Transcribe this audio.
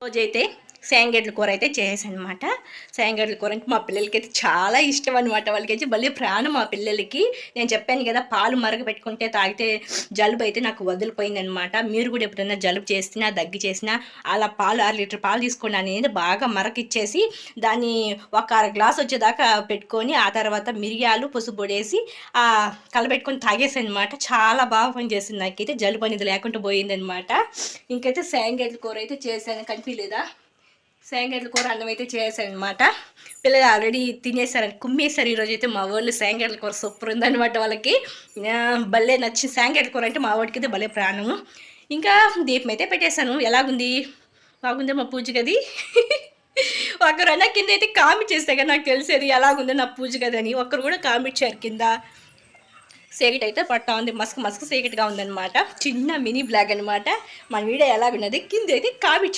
రోజైతే శాంగడ్ల కూర అయితే చేసాను అనమాట. శాంగడ్ల కూర అంటే మా పిల్లలకైతే చాలా ఇష్టం అనమాట. వాళ్ళకైతే భలే ప్రాణం మా పిల్లలకి. నేను చెప్పాను కదా, పాలు మరగపెట్టుకుంటే తాగితే జలుబు అయితే నాకు వదిలిపోయిందనమాట. మీరు కూడా ఎప్పుడైనా జలుబు చేసినా దగ్గు చేసినా అలా పాలు 6 లీటర్ పాలు తీసుకోండి అనేది బాగా మరకిచ్చేసి దాన్ని ఒక అర గ్లాస్ వచ్చేదాకా పెట్టుకొని ఆ తర్వాత మిరియాలు పసుపు పొడేసి కలబెట్టుకొని తాగేసాను అనమాట. చాలా బాగా పనిచేసింది. నాకైతే జలుబు అనేది లేకుండా పోయిందనమాట. ఇంకైతే శాంగడ్ల కూర అయితే చేశాను, కనిపించలేదా? శాంగడ్ల కూర అన్నం అయితే చేశాను అనమాట. పిల్లలు ఆల్రెడీ తినేసారని కుమ్మేశారు. ఈరోజు అయితే మా వాళ్ళు శాంగడ్ల కూర సూపర్ ఉందనమాట. వాళ్ళకి భలే నచ్చి శాంగడ్ల కూర అంటే మా వాడికి అయితే భలే ప్రాణము. ఇంకా దీపం అయితే పెట్టేశాను. ఎలాగుంది? బాగుందా మా పూజ గది? ఒకరు అన్న కింద అయితే కామెంట్ చేస్తే కదా నాకు తెలిసేది ఎలాగుందో నా పూజ గది అని. ఒకరు కూడా కామెంట్ చేయరు కింద. సీకట్ అయితే పట్టా ఉంది, మస్క్ మస్క్ సీకట్గా ఉందనమాట. చిన్న మినీ బ్లాగ్ అనమాట. మన వీడియో ఎలాగున్నది కింద అయితే కామెంట్ చేయండి.